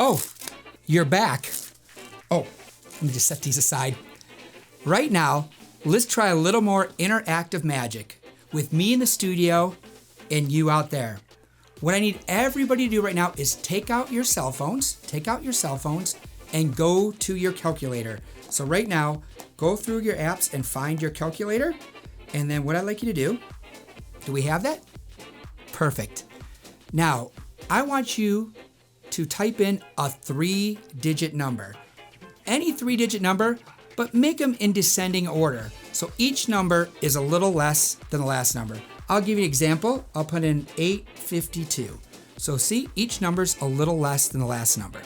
Oh, you're back. Oh, let me just set these aside. Right now, let's try a little more interactive magic with me in the studio and you out there. What I need everybody to do right now is take out your cell phones, and go to your calculator. So right now, go through your apps and find your calculator. And then what I'd like you to do we have that? Perfect. Now, I want you to type in a 3-digit number. Any 3-digit number, but make them in descending order. So each number is a little less than the last number. I'll give you an example. I'll put in 852. So see, each number's a little less than the last number.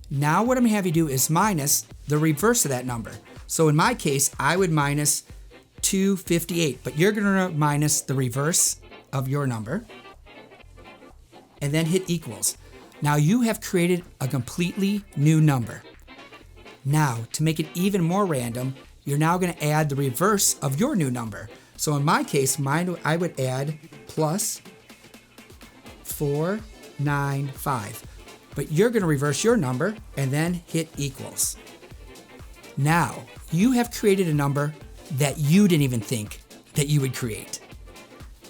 Now what I'm gonna have you do is minus the reverse of that number. So in my case, I would minus 258, but you're gonna minus the reverse of your number and then hit equals. Now you have created a completely new number. Now, to make it even more random, you're now gonna add the reverse of your new number. So in my case, I would add plus 495. But you're gonna reverse your number and then hit equals. Now, you have created a number that you didn't even think that you would create.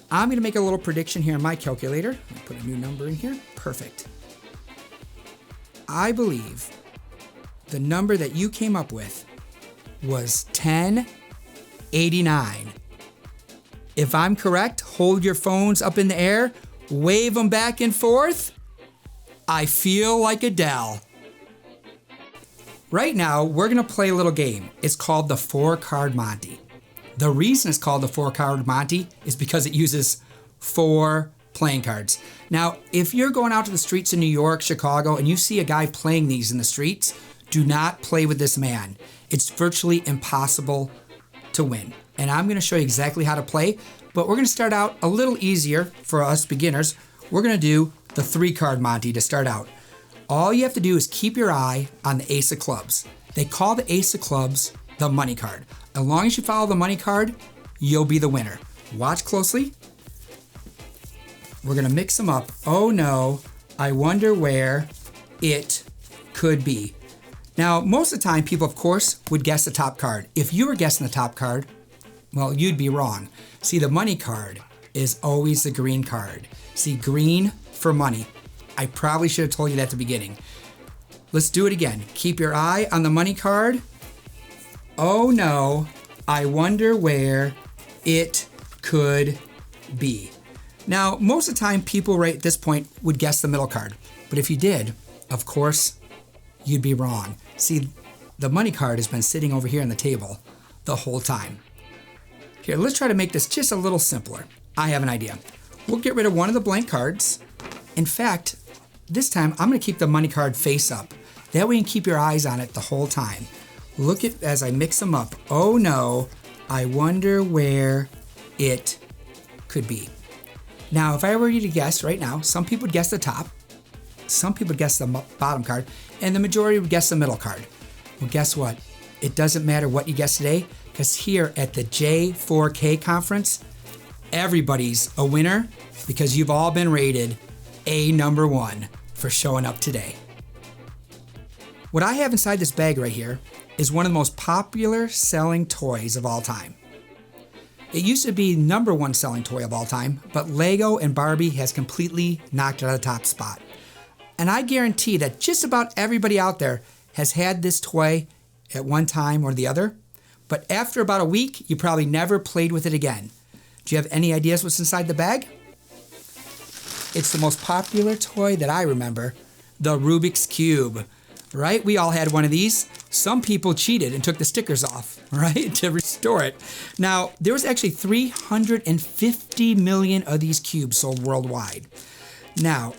I'm gonna make a little prediction here in my calculator. Let me put a new number in here. Perfect. I believe the number that you came up with was 1089. If I'm correct, hold your phones up in the air, wave them back and forth. I feel like Adele. Right now, we're gonna play a little game. It's called the 4-card Monty. The reason it's called the 4-card Monty is because it uses 4 playing cards. Now, if you're going out to the streets in New York, Chicago, and you see a guy playing these in the streets, do not play with this man. It's virtually impossible to win. And I'm gonna show you exactly how to play, but we're gonna start out a little easier for us beginners. We're gonna do the 3-card Monty to start out. All you have to do is keep your eye on the ace of clubs. They call the ace of clubs the money card. As long as you follow the money card, you'll be the winner. Watch closely. We're gonna mix them up. Oh no, I wonder where it could be. Now, most of the time, people, of course, would guess the top card. If you were guessing the top card, well, you'd be wrong. See, the money card is always the green card. See, green for money. I probably should have told you that at the beginning. Let's do it again. Keep your eye on the money card. Oh no, I wonder where it could be. Now, most of the time, people right at this point would guess the middle card. But if you did, of course, you'd be wrong. See, the money card has been sitting over here on the table the whole time. Here, let's try to make this just a little simpler. I have an idea. We'll get rid of one of the blank cards. In fact, this time I'm gonna keep the money card face up. That way you can keep your eyes on it the whole time. Look at as I mix them up. Oh no, I wonder where it could be. Now, if I were you to guess right now, some people would guess the top, some people would guess the bottom card, and the majority would guess the middle card. Well, guess what? It doesn't matter what you guess today, because here at the J4K conference, everybody's a winner because you've all been rated number 1 for showing up today. What I have inside this bag right here is one of the most popular selling toys of all time. It used to be number 1 selling toy of all time, but Lego and Barbie has completely knocked it out of the top spot. And I guarantee that just about everybody out there has had this toy at one time or the other, but after about a week, you probably never played with it again. Do you have any ideas what's inside the bag? It's the most popular toy that I remember, the Rubik's Cube, right? We all had one of these. Some people cheated and took the stickers off, right, to restore it. Now, there was actually 350 million of these cubes sold worldwide. Now,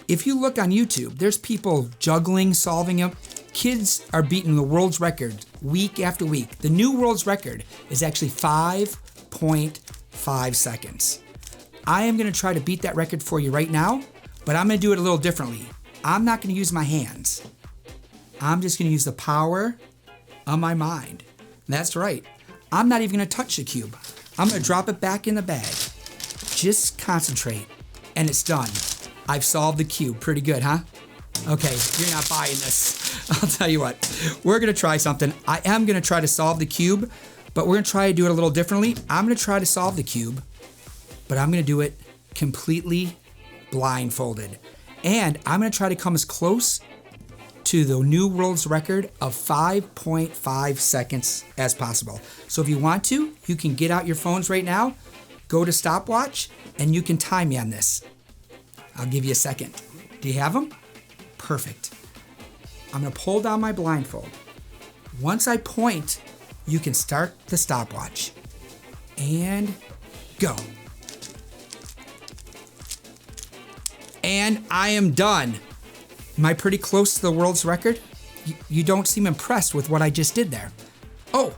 if you look on YouTube, there's people juggling, solving them. Kids are beating the world's record week after week. The new world's record is actually 5.5 seconds. I am gonna try to beat that record for you right now, but I'm gonna do it a little differently. I'm not gonna use my hands. I'm just gonna use the power of my mind. That's right. I'm not even gonna touch the cube. I'm gonna drop it back in the bag. Just concentrate, and it's done. I've solved the cube. Pretty good, huh? Okay, you're not buying this. I'll tell you what. We're going to try something. I am going to try to solve the cube, but we're going to try to do it a little differently. I'm going to try to solve the cube, but I'm going to do it completely blindfolded. And I'm going to try to come as close to the new world's record of 5.5 seconds as possible. So if you want to, you can get out your phones right now, go to stopwatch, and you can time me on this. I'll give you a second. Do you have them? Perfect. I'm going to pull down my blindfold. Once I point, you can start the stopwatch. And go. And I am done. Am I pretty close to the world's record? You don't seem impressed with what I just did there. Oh,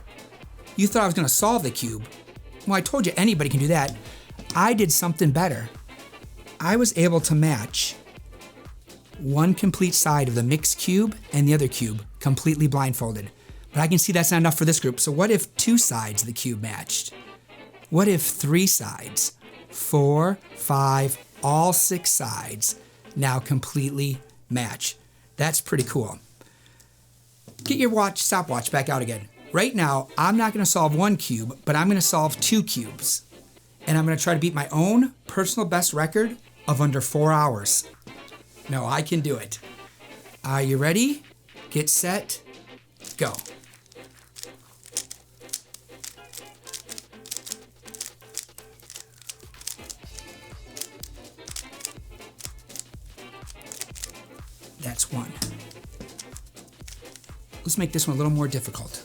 you thought I was going to solve the cube. Well, I told you anybody can do that. I did something better. I was able to match one complete side of the mixed cube and the other cube completely blindfolded. But I can see that's not enough for this group. So what if 2 sides of the cube matched? What if 3 sides, 4, 5, all 6 sides now completely match? That's pretty cool. Get your stopwatch back out again. Right now, I'm not going to solve 1 cube, but I'm going to solve 2 cubes. And I'm going to try to beat my own personal best record of under 4 hours. No, I can do it. Are you ready? Get set, go. That's 1. Let's make this one a little more difficult.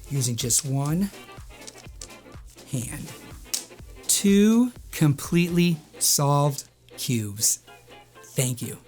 Using just 1 hand. 2 completely solved cubes. Thank you.